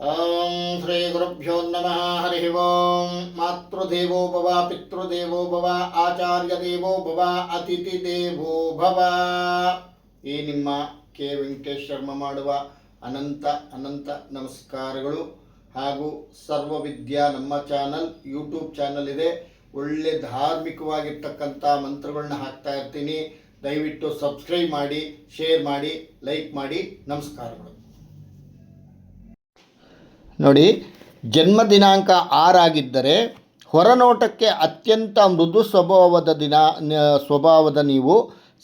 ಓಂ ಶ್ರೀ ಗುರುಭ್ಯೋ ನಮಃ. ಹರಿ ಓಂ. ಮಾತೃದೇವೋ ಭವ, ಪಿತೃದೇವೋ ಭವ, ಆಚಾರ್ಯ ದೇವೋ ಭವ, ಅತಿಥಿ ದೇವೋ ಭವ. ಈ ನಿಮ್ಮ ಕೆ ವೆಂಕಟೇಶ್ ಶರ್ಮ ಮಾಡುವ ಅನಂತ ಅನಂತ ನಮಸ್ಕಾರಗಳು. ಹಾಗೂ ಸರ್ವವಿದ್ಯಾ ನಮ್ಮ ಚಾನಲ್ ಯೂಟ್ಯೂಬ್ ಚಾನಲ್ ಇದೆ. ಒಳ್ಳೆ ಧಾರ್ಮಿಕವಾಗಿರ್ತಕ್ಕಂಥ ಮಂತ್ರಗಳನ್ನ ಹಾಕ್ತಾ ಇರ್ತೀನಿ. ದಯವಿಟ್ಟು ಸಬ್ಸ್ಕ್ರೈಬ್ ಮಾಡಿ, ಶೇರ್ ಮಾಡಿ, ಲೈಕ್ ಮಾಡಿ. ನಮಸ್ಕಾರಗಳು. ನೋಡಿ, ಜನ್ಮ ದಿನಾಂಕ 6 ಆಗಿದ್ದರೆ ಹೊರನೋಟಕ್ಕೆ ಅತ್ಯಂತ ಮೃದು ಸ್ವಭಾವದ ನೀವು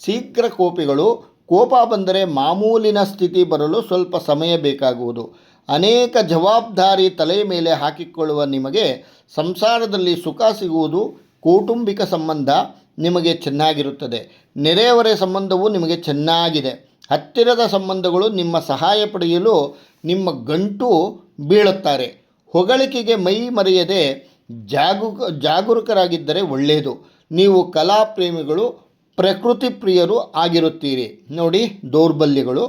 ಶೀಘ್ರ ಕೋಪಿಗಳು. ಕೋಪ ಬಂದರೆ ಮಾಮೂಲಿನ ಸ್ಥಿತಿ ಬರಲು ಸ್ವಲ್ಪ ಸಮಯ ಬೇಕಾಗುವುದು. ಅನೇಕ ಜವಾಬ್ದಾರಿ ತಲೆಯ ಮೇಲೆ ಹಾಕಿಕೊಳ್ಳುವ ನಿಮಗೆ ಸಂಸಾರದಲ್ಲಿ ಸುಖ ಸಿಗುವುದು. ಕೌಟುಂಬಿಕ ಸಂಬಂಧ ನಿಮಗೆ ಚೆನ್ನಾಗಿರುತ್ತದೆ. ನೆರೆಯವರ ಸಂಬಂಧವು ನಿಮಗೆ ಚೆನ್ನಾಗಿದೆ. ಹತ್ತಿರದ ಸಂಬಂಧಗಳು ನಿಮ್ಮ ಸಹಾಯ ಪಡೆಯಲು ನಿಮ್ಮ ಗಂಟು ಬೀಳುತ್ತಾರೆ. ಹೊಗಳಿಕೆಗೆ ಮೈ ಮರೆಯದೆ ಜಾಗರೂಕರಾಗಿದ್ದರೆ ಒಳ್ಳೆಯದು. ನೀವು ಕಲಾಪ್ರೇಮಿಗಳು, ಪ್ರಕೃತಿ ಪ್ರಿಯರು ಆಗಿರುತ್ತೀರಿ. ನೋಡಿ, ದೌರ್ಬಲ್ಯಗಳು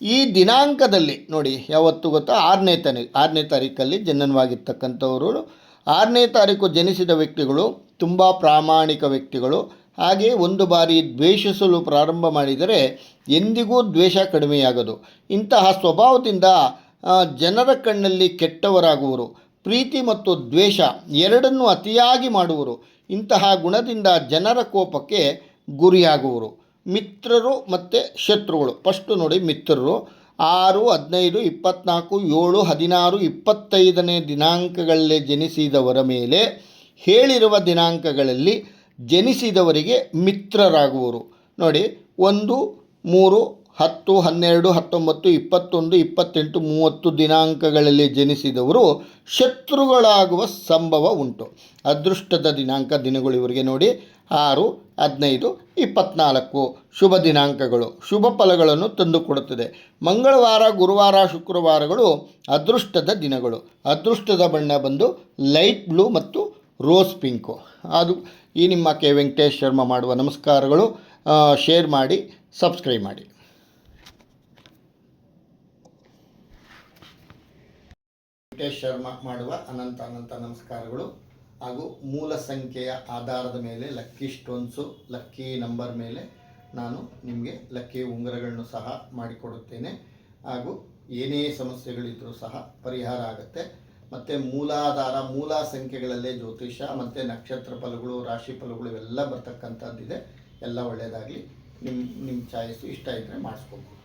ಈ ದಿನಾಂಕದಲ್ಲಿ ನೋಡಿ, ಯಾವತ್ತು ಗೊತ್ತಾ? 6ನೇ ತಾರೀಕಲ್ಲಿ ಜನನವಾಗಿರ್ತಕ್ಕಂಥವರು. 6ನೇ ತಾರೀಕು ಜನಿಸಿದ ವ್ಯಕ್ತಿಗಳು ತುಂಬ ಪ್ರಾಮಾಣಿಕ ವ್ಯಕ್ತಿಗಳು. ಹಾಗೆ ಒಂದು ಬಾರಿ ದ್ವೇಷಿಸಲು ಪ್ರಾರಂಭ ಮಾಡಿದರೆ ಎಂದಿಗೂ ದ್ವೇಷ ಕಡಿಮೆಯಾಗದು. ಇಂತಹ ಸ್ವಭಾವದಿಂದ ಜನರ ಕಣ್ಣಲ್ಲಿ ಕೆಟ್ಟವರಾಗುವರು. ಪ್ರೀತಿ ಮತ್ತು ದ್ವೇಷ ಎರಡನ್ನೂ ಅತಿಯಾಗಿ ಮಾಡುವರು. ಇಂತಹ ಗುಣದಿಂದ ಜನರ ಕೋಪಕ್ಕೆ ಗುರಿಯಾಗುವರು. ಮಿತ್ರರು ಮತ್ತು ಶತ್ರುಗಳು. ಫಸ್ಟು ನೋಡಿ, ಮಿತ್ರರು 6, 15, 24, 7, 16, 25ನೇ ದಿನಾಂಕಗಳಲ್ಲಿ ಜನಿಸಿದವರ ಮೇಲೆ ಹೇಳಿರುವ ದಿನಾಂಕಗಳಲ್ಲಿ ಜನಿಸಿದವರಿಗೆ ಮಿತ್ರರಾಗುವರು. ನೋಡಿ, 1, 3, 10, 12, 19, 21, 28, 30 ದಿನಾಂಕಗಳಲ್ಲಿ ಜನಿಸಿದವರು ಶತ್ರುಗಳಾಗುವ ಸಂಭವ ಉಂಟು. ಅದೃಷ್ಟದ ದಿನಗಳು ಇವರಿಗೆ ನೋಡಿ 6, 15, 24 ಶುಭ ದಿನಾಂಕಗಳು ಶುಭ ಫಲಗಳನ್ನು ತಂದುಕೊಡುತ್ತದೆ. ಮಂಗಳವಾರ, ಗುರುವಾರ, ಶುಕ್ರವಾರಗಳು ಅದೃಷ್ಟದ ದಿನಗಳು. ಅದೃಷ್ಟದ ಬಣ್ಣ ಬಂದು ಲೈಟ್ ಬ್ಲೂ ಮತ್ತು ರೋಸ್ ಪಿಂಕು. ಅದು ಈ ನಿಮ್ಮ ಕೆ ವೆಂಕಟೇಶ್ ಶರ್ಮ ಮಾಡುವ ನಮಸ್ಕಾರಗಳು. ಶೇರ್ ಮಾಡಿ, ಸಬ್ಸ್ಕ್ರೈಬ್ ಮಾಡಿ. ವೆಂಕಟೇಶ್ ಶರ್ಮ ಮಾಡುವ ಅನಂತ ಅನಂತ ನಮಸ್ಕಾರಗಳು. ಹಾಗೂ ಮೂಲ ಸಂಖ್ಯೆಯ ಆಧಾರದ ಮೇಲೆ ಲಕ್ಕಿ ಸ್ಟೋನ್ಸು, ಲಕ್ಕಿ ನಂಬರ್ ಮೇಲೆ ನಾನು ನಿಮಗೆ ಲಕ್ಕಿ ಉಂಗುರಗಳನ್ನು ಸಹ ಮಾಡಿಕೊಡುತ್ತೇನೆ. ಹಾಗೂ ಏನೇ ಸಮಸ್ಯೆಗಳಿದ್ದರೂ ಸಹ ಪರಿಹಾರ ಆಗುತ್ತೆ. ಮತ್ತು ಮೂಲ ಸಂಖ್ಯೆಗಳಲ್ಲೇ ಜ್ಯೋತಿಷ ಮತ್ತು ನಕ್ಷತ್ರ ಫಲಗಳು, ರಾಶಿ ಫಲಗಳು ಇವೆಲ್ಲ ಬರ್ತಕ್ಕಂಥದ್ದಿದೆ. ಎಲ್ಲ ಒಳ್ಳೆಯದಾಗಲಿ. ನಿಮ್ಮ ಚಾಯ್ಸು ಇಷ್ಟ ಇದ್ದರೆ ಮಾಡಿಸ್ಕೋಬೋದು.